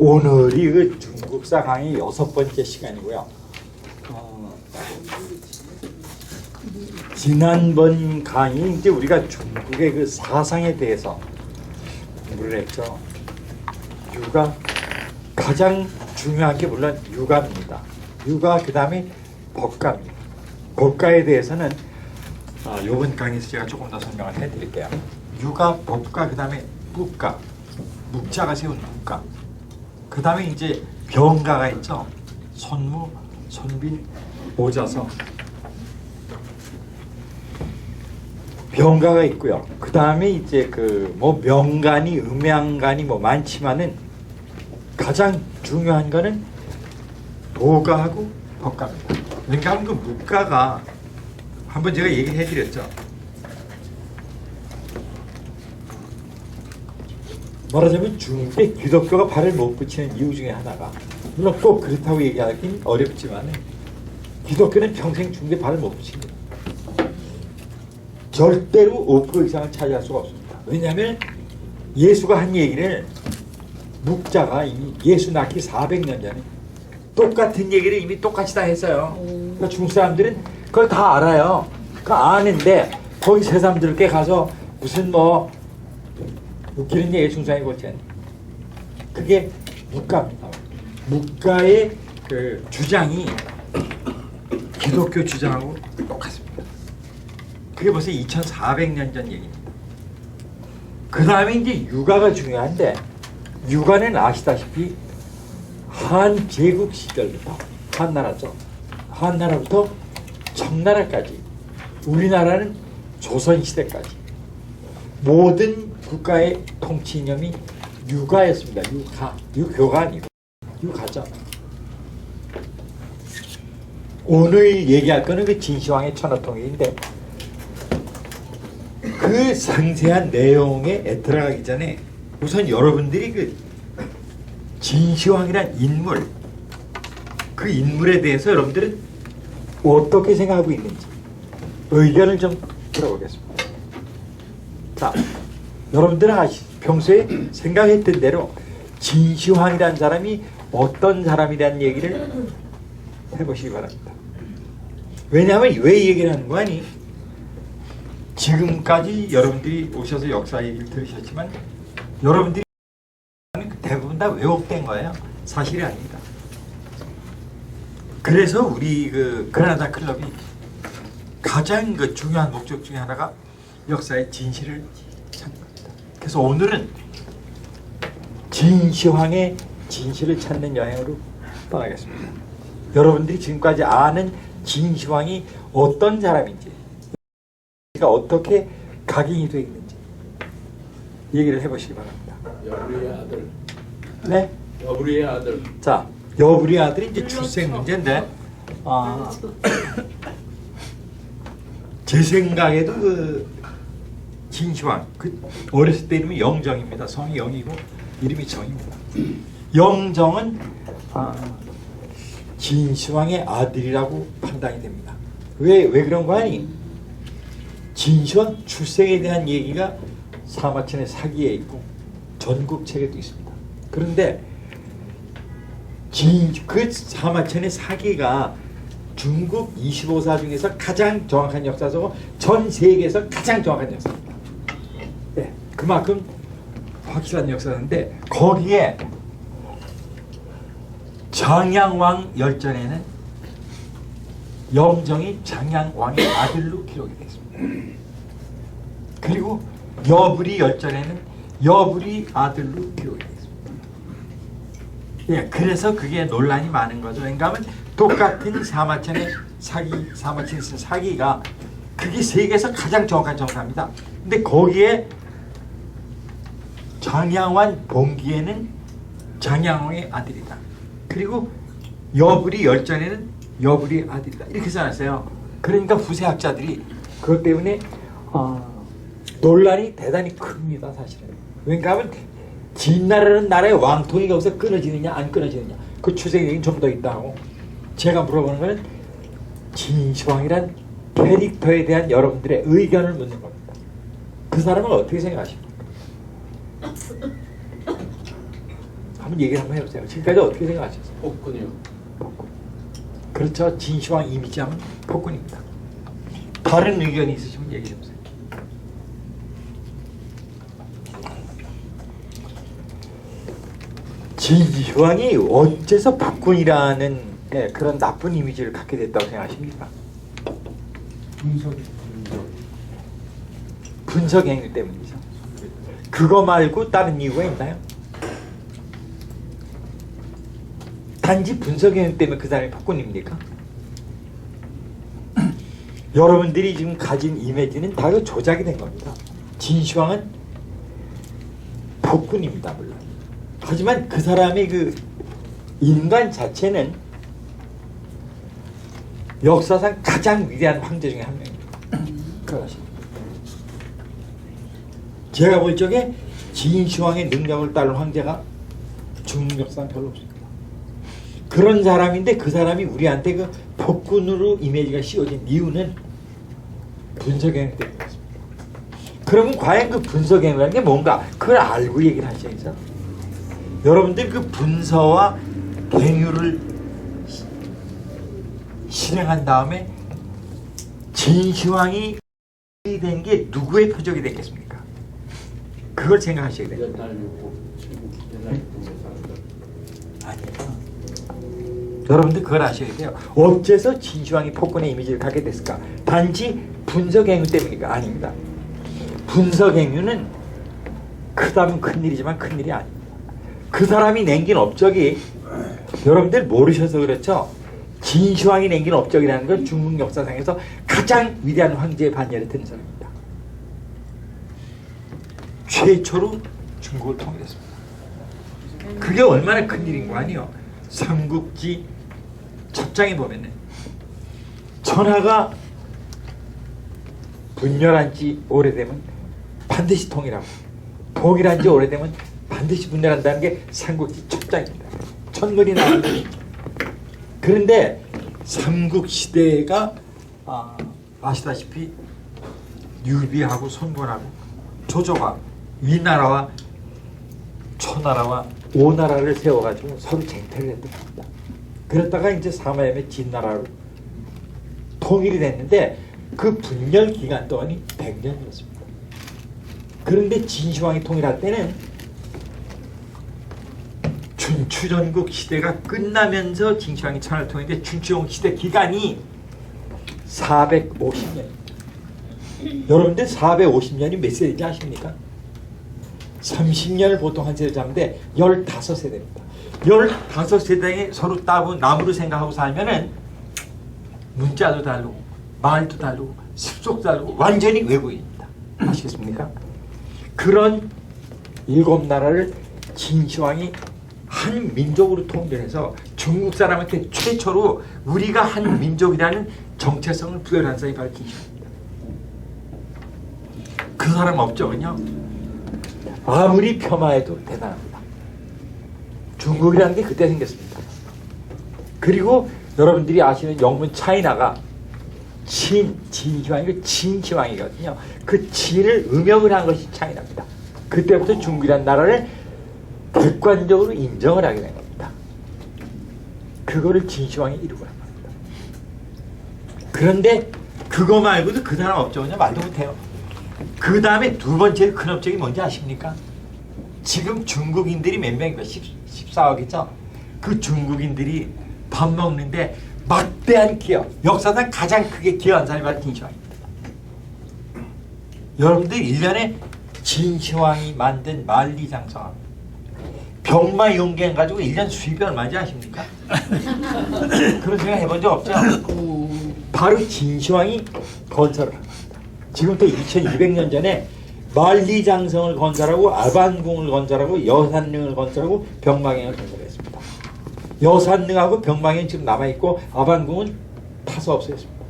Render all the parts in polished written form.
오늘이 그 중국사 강의 6번째 시간이고요. 지난번 강의 이제 우리가 중국의 그 사상에 대해서 공부를 했죠. 유가 가장 중요한 게 물론 유가입니다. 유가 그 다음에 법가입니다. 법가에 대해서는 이번 강의에서 제가 조금 더 설명을 해드릴게요. 유가, 법가, 그 다음에 묵가, 묵자가 세운 묵가. 그 다음에 이제 병가가 있죠. 손무, 손빌, 오자성. 병가가 있고요. 그 다음에 이제 그 뭐 명간이, 음양간이 뭐 많지만은 가장 중요한 거는 도가하고 법가입니다. 그러니까 그 묵가가 한번 제가 얘기해 드렸죠. 말하자면 중국에 기독교가 발을 못 붙이는 이유 중에 하나가, 물론 꼭 그렇다고 얘기하긴 어렵지만 기독교는 평생 중국에 발을 못 붙입니다. 절대로 5% 이상을 차지할 수가 없습니다. 왜냐하면 예수가 한 얘기를 묵자가 이미 예수 낳기 400년 전에 똑같은 얘기를 이미 똑같이 다 했어요. 그러니까 중국 사람들은 그걸 다 알아요. 그 아는데 거기 새 사람들께 가서 무슨 뭐 웃기는 얘기 중상이 보지. 그게 묵가입니다. 묵가의 그 주장이 기독교 주장하고 똑같습니다. 그게 벌써 2400년 전 얘기입니다. 그 다음에 이제 유가가 중요한데, 유가는 아시다시피 한 제국 시절부터 한나라죠. 한나라부터 청나라까지, 우리나라는 조선시대까지 모든 국가의 통치 이념이 유가였습니다. 유가, 유교가 아니고 유가죠. 오늘 얘기할 거는 그 진시황의 천하통일인데, 그 상세한 내용에 들어가기 전에 우선 여러분들이 그 진시황이란 인물, 그 인물에 대해서 여러분들은 어떻게 생각하고 있는지 의견을 좀 들어보겠습니다. 자, 여러분들은 평소에 생각했던 대로 진시황이라는 사람이 어떤 사람이라는 얘기를 해보시기 바랍니다. 왜냐하면 왜 얘기를 하는 거 아니? 지금까지 여러분들이 오셔서 역사 얘기를 들으셨지만 여러분들이 대부분 다 왜곡된 거예요. 사실이 아닙니다. 그래서 우리 그 그라나다 클럽이 가장 그 중요한 목적 중에 하나가 역사의 진실을 찾는 겁니다. 그래서 오늘은 진시황의 진실을 찾는 여행으로 떠나겠습니다. 여러분들이 지금까지 아는 진시황이 어떤 사람인지, 어떻게 각인이 되어 있는지 얘기를 해보시기 바랍니다. 여부리의 아들. 네? 여부리의 아들. 자, 여부리의 아들이 이제 출생 문제인데, 제 생각에도 그 진시황, 그 어렸을 때 이름이 영정입니다. 성이 영이고 이름이 정입니다. 영정은 진시황의 아들이라고 판단이 됩니다. 왜 그런 거 아니? 진시황 출생에 대한 얘기가 사마천의 사기에 있고 전국책에도 있습니다. 그런데 그 사마천의 사기가 중국 25사 중에서 가장 정확한 역사서고 전 세계에서 가장 정확한 역사입니다. 네, 그만큼 확실한 역사인데, 거기에 장양왕 열전에는 영정이 장양왕의 아들로 기록이 되어 있습니다. 그리고 여부리 열전에는 여부리 아들로 기록이 되어 있습니다. 예, 그래서 그게 논란이 많은 거죠. 왜냐하면 똑같은 사마천의 사기, 사마천이 쓴 사기가 그게 세계에서 가장 정확한 정사입니다. 근데 거기에 장양왕 봉기에는 장양왕의 아들이다. 그리고 여부리 열전에는 여부리 아들이다. 이렇게 써놨어요. 그러니까 후세학자들이 그것 때문에 논란이 대단히 큽니다. 사실은. 왜냐하면 진나라는 나라의 왕통이 거기서 끊어지느냐 안 끊어지느냐, 그 추세 얘기는 좀 더 있다고. 제가 물어보는 것은 진시황이란 캐릭터에 대한 여러분들의 의견을 묻는 겁니다. 그 사람은 어떻게 생각하십니까? 한번 얘기를 한번 해보세요. 지금까지 어떻게 생각하셨어요? 복군이요. 그렇죠. 진시황 이미지하면 폭군입니다. 다른 의견이 있으시면 얘기해 보세요. 진시황이 어째서 폭군이라는 그런 나쁜 이미지를 갖게 됐다고 생각하십니까? 분석 행위 때문이죠. 그거 말고 다른 이유가 있나요? 단지 분석 행위 때문에 그 사람이 폭군입니까? 여러분들이 지금 가진 이미지는 다 그 조작이 된 겁니다. 진시황은 폭군입니다, 물론. 하지만 그 사람의 그 인간 자체는 역사상 가장 위대한 황제 중에 한 명입니다. 그러십니다. 제가 볼 적에 진시황의 능력을 따른 황제가 중국 역사는 별로 없습니다. 그런 사람인데 그 사람이 우리한테 그 폭군으로 이미지가 씌워진 이유는 분석행위 때문이었습니다. 그러면 과연 그 분석행위라는 게 뭔가 그걸 알고 얘기를 하셔야죠. 여러분들 그 분서와 행위를 실행한 다음에 진시황이 된 게 누구의 표적이 됐겠습니까? 그걸 생각하셔야 돼요. 옛날 유고, 옛날 유고 사람들. 아니에요. 여러분들 그걸 아셔야 돼요. 어째서 진시황이 폭군의 이미지를 갖게 됐을까? 단지 분석행위 때문이니까 아닙니다. 분석행위는 크다면 큰일이지만 큰일이 아닙니다. 그 사람이 남긴 업적이 여러분들 모르셔서 그렇죠. 진시황이 남긴 업적이라는 건 중국 역사상에서 가장 위대한 황제의 반열에 든 사람입니다. 최초로 중국을 통일했습니다. 그게 얼마나 큰일인 거 아니에요. 삼국지 첫 장에 보면은 천하가 분열한 지 오래되면 반드시 통일하고 통일한 지 오래되면 반드시 분열한다는 게 삼국지 첫 장입니다. 천문이 나오는. 그런데 삼국시대가 아시다시피 유비하고 손본하고 조조가 위나라와 초나라와 오나라를 세워가지고 서로 쟁탈을 했던 겁니다. 그랬다가 이제 사마염의 진나라로 통일이 됐는데 그 분열 기간 동안이 100년이었습니다. 그런데 진시황이 통일할 때는 춘추전국 시대가 끝나면서 진시황이 천하를 통일했는데 춘추전국 시대 기간이 450년입니다. 여러분들 450년이 몇 세대인지 아십니까? 30년을 보통 한 세대 잡는데 15세대입니다. 15세대에 서로 따로 남으로 생각하고 살면은 문자도 다르고 말도 다르고 습속도 다르고 완전히 외국인입니다. 아시겠습니까? 그런 7나라를 진시황이 한 민족으로 통일해서 중국 사람한테 최초로 우리가 한 민족이라는 정체성을 부여한 사람이 바로 진시황입니다. 그 사람 업적은요 아무리 폄하해도 대단합니다. 중국이라는 게 그때 생겼습니다. 그리고 여러분들이 아시는 영문 차이나가 진시황이 진시황이거든요. 그 진을 음역을 한 것이 차이나입니다. 그때부터 중국이라는 나라를 객관적으로 인정을 하게 된 겁니다. 그거를 진시황이 이루고 난 겁니다. 그런데 그거 말고도 그 사람 업적은요 말도 못해요. 그 다음에 두 번째 큰 업적이 뭔지 아십니까? 지금 중국인들이 몇 명인가? 14억이죠? 그 중국인들이 밥 먹는데 막대한 기여, 역사상 가장 크게 기여한 사람이 바로 진시황입니다. 여러분들 1년에 진시황이 만든 만리장성 병마용갱 가지고 1년 수입이 얼마인지 아십니까? 그런 생각 해본 적 없죠? 바로 진시황이 건설을 합니다. 지금부터 2200년 전에 만리장성을 건설하고 아반궁을 건설하고 여산릉을 건설하고 병마갱을 건설했습니다. 여산릉하고 병마갱 지금 남아있고 아반궁은 타서 없애졌습니다.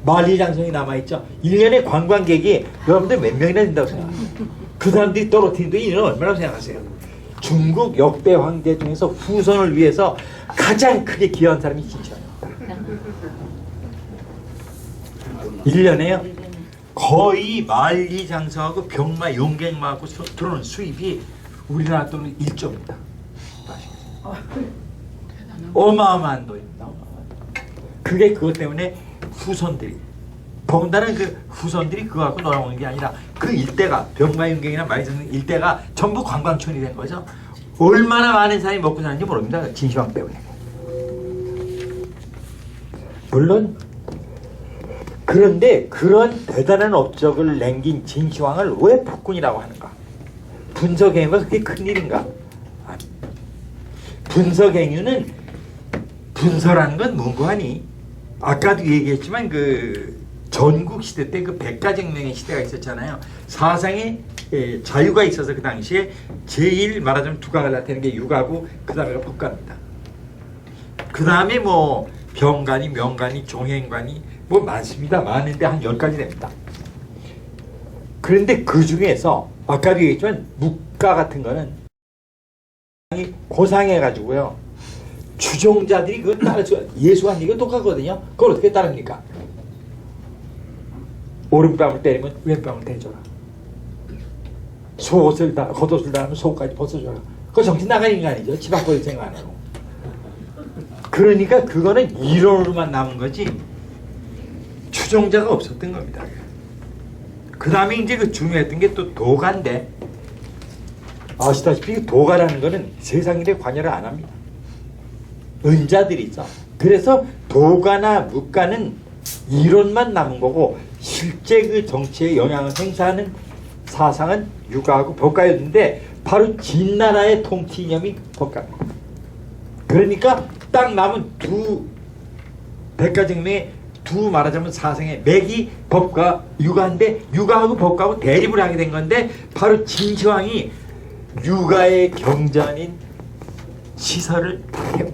만리장성이 남아있죠. 1년에 관광객이 여러분들 몇 명이나 된다고 생각합니까? 그 사람들이 떨어뜨린 돈이 1년에 얼마라고 생각하세요? 중국 역대 황제 중에서 후손을 위해서 가장 크게 기여한 사람이 진시황입니다. 1년에요. 거의 만리장성하고 병마 용갱마하고 들어오는 수입이 우리나라 돈은 1조입니다. 아시겠어요? 어마어마한 노예입니다. 그게 그것 때문에 후손들이, 더군다나 그 후손들이 그거 갖고 놀아먹는 게 아니라 그 일대가, 병마윤경이나 마이성 일대가 전부 관광촌이 된 거죠. 얼마나 많은 사람이 먹고 사는지 모릅니다. 진시황 때문에. 물론 그런데 그런 대단한 업적을 남긴 진시황을 왜 폭군이라고 하는가? 분서갱유가 그렇게 큰일인가? 분서갱유는, 분서라는 건 뭔고 하니? 아까도 얘기했지만 그 전국 시대 때 그 백가쟁명의 시대가 있었잖아요. 사상의 자유가 있어서 그 당시에 제일 말하자면 두 가가 나타내는 게 유가고 그 다음에가 법가입니다. 그 다음에 뭐 병관이, 명관이, 종행관이 뭐 많습니다. 많은데 한 10가지 됩니다. 그런데 그 중에서 아까도 얘기했지만 묵가 같은 거는 고상해가지고요. 추종자들이 그걸 따라, 예수한 얘기가 똑같거든요. 그걸 어떻게 따릅니까? 오른뺨을 때리면 왼뺨을 대줘라. 속옷을 겉옷을 달면 속옷까지 벗어줘라. 그거 정신 나간 인간이죠. 집 앞거리 생각 안 하고. 그러니까 그거는 이론으로만 남은 거지 추종자가 없었던 겁니다. 그 다음에 이제 그 중요했던 게 또 도가인데, 아시다시피 도가라는 거는 세상 일에 관여를 안 합니다. 은자들이 있어. 그래서 도가나 묵가는 이론만 남은 거고 실제 그 정치에 영향을 행사하는 사상은 유가하고 법가였는데 바로 진나라의 통치 이념이 법가입니다. 그러니까 딱 남은 두 백가쟁명의 두 말하자면 사상의 맥이 법과 유가인데 유가하고 법가하고 대립을 하게 된 건데 바로 진시황이 유가의 경전인 시설을 해고,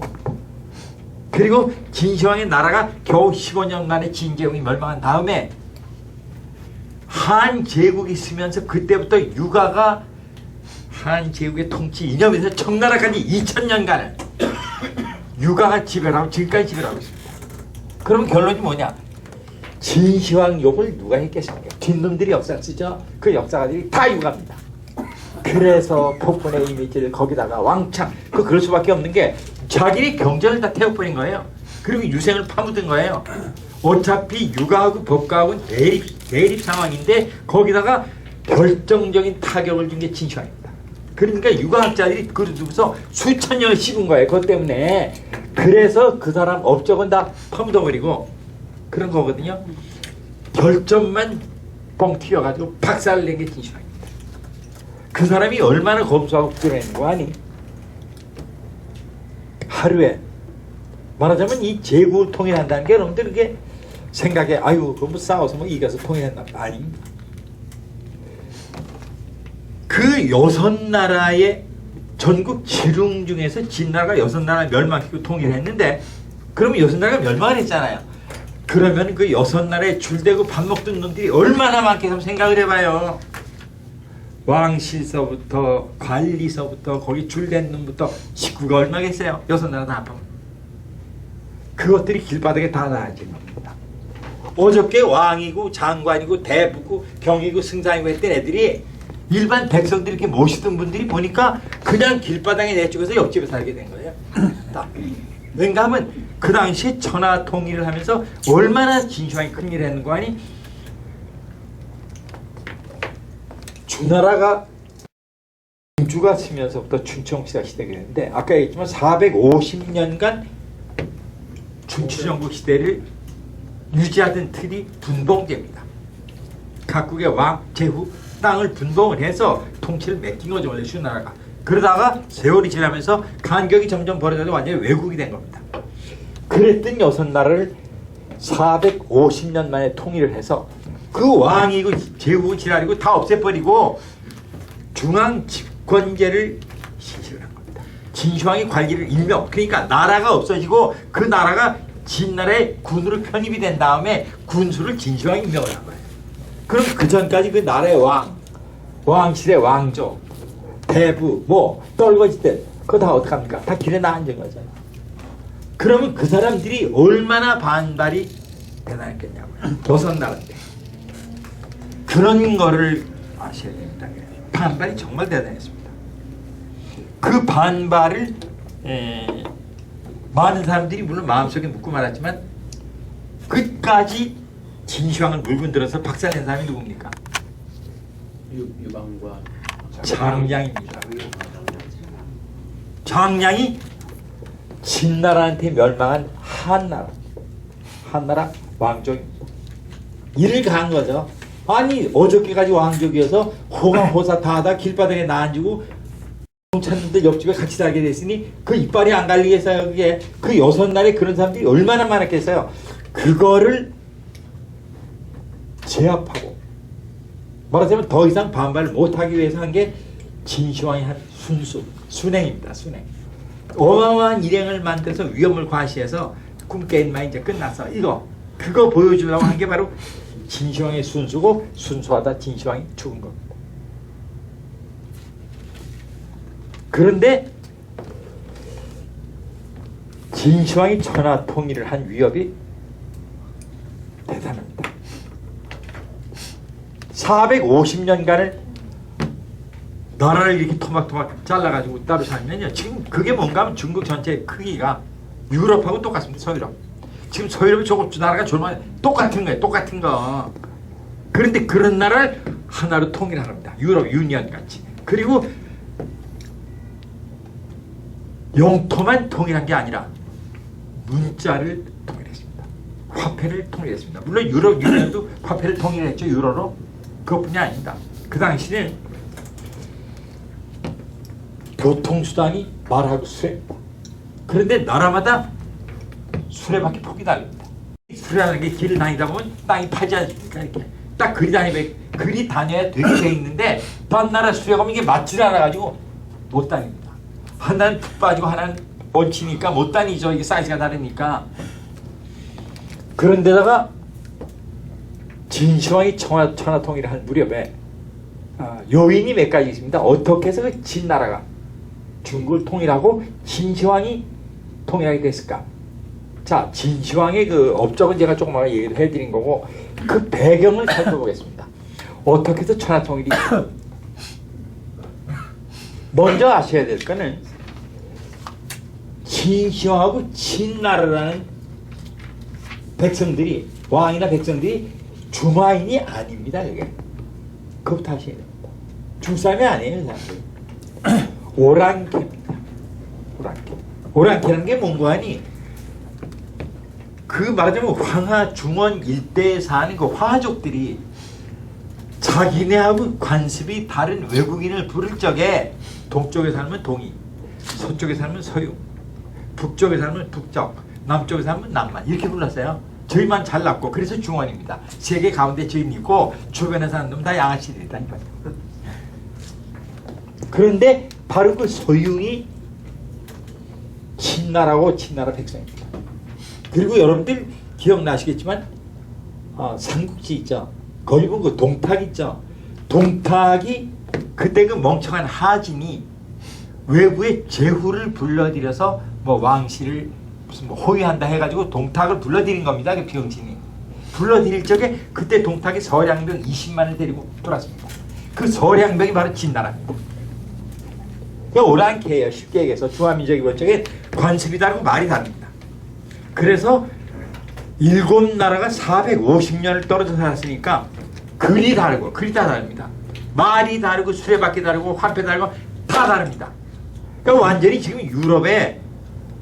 그리고 진시황의 나라가 겨우 15년간의 진제국이 멸망한 다음에 한 제국이 쓰면서 그때부터 유가가 한 제국의 통치 이념에서 청나라까지 2000년간을 유가가 지배하고 지금까지 지배하고 있습니다. 그러면 결론이 뭐냐? 진시황 욕을 누가 했겠습니까? 뒷놈들이 역사 쓰죠. 그 역사가들이 다 유가입니다. 그래서 폭군의 이미지를 거기다가 왕창, 그럴 수밖에 없는 게 자기네 경전을 다 태워버린 거예요. 그리고 유생을 파묻은 거예요. 어차피 유가하고 법가하고는 대립 상황인데 거기다가 결정적인 타격을 준 게 진시황입니다. 그러니까 유가학자들이 그걸 두고서 수천 년을 씹은 거예요. 그것 때문에. 그래서 그 사람 업적은 다 파묻어버리고 그런 거거든요. 결점만 뻥 튀어가지고 박살을 낸 게 진시황입니다. 그 사람이 얼마나 검소하고 부지런한 거 아니? 하루에 말하자면 이 제국을 통일한다는 게 여러분들 그게 생각에 아유 그거 뭐 싸워서 뭐 이겨서 통일한다 아닙니다. 그 6나라의 전국 지룽 중에서 진나라가 6나라 멸망시키고 통일했는데 그러면 6나라가 멸망을 했잖아요. 그러면 그 6나라에 줄대고 밥 먹던 놈들이 얼마나 많겠다고 생각을 해봐요. 왕실서부터 관리서부터 거기 줄댄 놈부터 식구가 얼마겠어요? 6나라 다 합하면. 그것들이 길바닥에 다 나아진 겁니다. 어저께 왕이고 장관이고 대부고 경이고 승상이고 했던 애들이 일반 백성들이 이렇게 모시던 분들이 보니까 그냥 길바닥에 내쫓아서 옆집에 살게 된 거예요. 왠가 하면 그 당시에 천하 통일을 하면서 얼마나 진시황이 큰일을 했는 거 아니? 주나라가 공주가 쓰면서부터 춘청시대가 시작했는데 아까 얘기했지만 450년간 춘추전국 시대를 유지하던 틀이 분봉제입니다. 각국의 왕, 제후, 땅을 분봉을 해서 통치를 맡긴 거죠. 원래 주나라가. 그러다가 세월이 지나면서 간격이 점점 벌어져서 완전히 외국이 된 겁니다. 그랬던 6나라를 450년 만에 통일을 해서 그 왕이고 제후고 지랄이고 다 없애버리고 중앙 집권제를 실시를 한 겁니다. 진시황이 관리를 일명, 그러니까 나라가 없어지고 그 나라가 진나라의 군으로 편입이 된 다음에 군수를 진시황이 임명을 한 거예요. 그럼 그 전까지 그 나라의 왕실의 왕조, 대부, 뭐 떨거지들 그거 다 어떡합니까? 다 길에 나앉은 거잖아요. 그러면 그 사람들이 얼마나 반발이 대단했겠냐고요. 6나라인데. 그런 거를 아셔야 됩니다. 반발이 정말 대단했습니다. 그 반발을 많은 사람들이 물론 마음속에 묻고 말았지만 끝까지 진시황을 물고 들어서 박살낸 사람이 누굽니까? 유방과 장량입니다. 장량이 진나라한테 멸망한 한나라 왕족입니다. 이를 가한 거죠. 아니 어저께까지 왕족이어서 호강호사 다 하다 길바닥에 나앉고 찾는데 옆집에 같이 살게 됐으니 그 이빨이 안 갈리겠어요. 그게 그 6날에 그런 사람들이 얼마나 많았겠어요. 그거를 제압하고 말하자면 더 이상 반발을 못하기 위해서 한 게 진시황이 한 순행입니다. 순행. 어마어마한 일행을 만들어서 위험을 과시해서 꿈게임만 이제 끝났어. 그거 보여주려고 한 게 바로 진시황의 순수고 순수하다 진시황이 죽은 겁니다. 그런데 진시황이 천하 통일을 한 위협이 대단합니다. 450년간을 나라를 이렇게 토막토막 잘라가지고 따로 살면요. 지금 그게 뭔가 하면 중국 전체의 크기가 유럽하고 똑같습니다. 서유럽. 지금 서유럽이 저거 나라가 졸만 똑같은 거예요. 똑같은 거. 그런데 그런 나라를 하나로 통일하는 겁니다. 유럽 유니언 같이. 그리고 영토만 통일한 게 아니라 문자를 통일했습니다. 화폐를 통일했습니다. 물론 유럽 유니언도 화폐를 통일했죠. 유로로. 그것뿐이 아닙니다. 그 당시는 교통수단이 말하고 수레입니다. 그런데 나라마다 수레밖에 폭이 다릅니다. 수레라는 게 길을 다니다 보면 땅이 파지 않습니까? 이렇게 딱 그리 다녀야 되게 돼 있는데 딴 나라 수레가 오면 이게 맞질 않아가지고 못 다닙니다. 하나는 푹 빠지고 하나는 얹히니까 못 다니죠. 이게 사이즈가 다르니까. 그런데다가 진시황이 천하 통일을 한 무렵에 요인이 몇 가지 있습니다. 어떻게 해서 그 진나라가 중국을 통일하고 진시황이 통일하게 됐을까? 자, 진시황의 그 업적은 제가 조금 얘기를 해드린 거고 그 배경을 살펴보겠습니다. 어떻게 해서 천하 통일이 먼저 아셔야 될 거는 진시황하고 진나라라는 백성들이 왕이나 백성들이 중화인이 아닙니다. 이게 그것부터 하셔야 됩니다. 중사람이 아니에요. 사람들. 오랑캐입니다. 오랑캐라는 게 뭔가 하니 그 말하자면 황하 중원 일대에 사는 그 화족들이 자기네하고 관습이 다른 외국인을 부를 적에 동쪽에 살면 동이, 서쪽에 살면 서유, 북쪽에 살면 북적, 남쪽에 살면 남만 이렇게 불렀어요. 저희만 잘났고 그래서 중원입니다. 세계 가운데 저희 있고 주변에 사는 놈 다 양아치들이다니까요. 그런데 바로 그 소융이 진나라고 진나라 백성입니다. 그리고 여러분들 기억나시겠지만 삼국지 있죠. 거기 보면 그 동탁 있죠. 동탁이 그때 그 멍청한 하진이 외부의 제후를 불러들여서 뭐 왕실을 무슨 뭐 호위한다 해가지고 동탁을 불러들인 겁니다. 그 병신이 불러들일 적에 그때 동탁이 서량병 20만을 데리고 돌았습니다. 그 서량병이 바로 진나라입니다. 그 오랑캐예요. 쉽게 얘기해서 중화민족이 볼 적에 관습이 다르고 말이 다릅니다. 그래서 7나라가 450년을 떨어져 살았으니까 글이 다 다릅니다. 말이 다르고 수레바퀴 다르고 화폐 다르고 다 다릅니다. 그러니까 완전히 지금 유럽에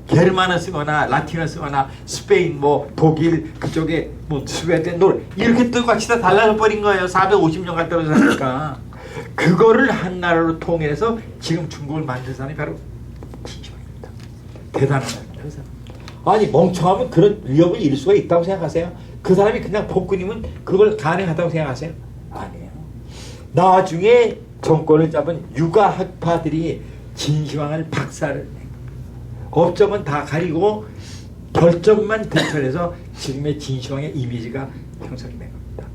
게르만어 쓰거나 라틴어 쓰거나 스페인 뭐 독일 그쪽에 뭐 스웨덴 노르 이렇게 똑같이 다 달라져 버린 거예요. 450년간 떨어져 사니까. 그거를 한 나라로 통일해서 지금 중국을 만든 사람이 바로 진시황입니다. 대단한 사람입니다. 그 사람. 아니 멍청하면 그런 위협을 이룰 수가 있다고 생각하세요? 그 사람이 그냥 복군이면 그걸 가능하다고 생각하세요? 아니에요. 나중에 정권을 잡은 유가학파들이 진시황을 박살을 낸 업적은 다 가리고 결정만 되찾아서 지금의 진시황의 이미지가 형성이 된 겁니다.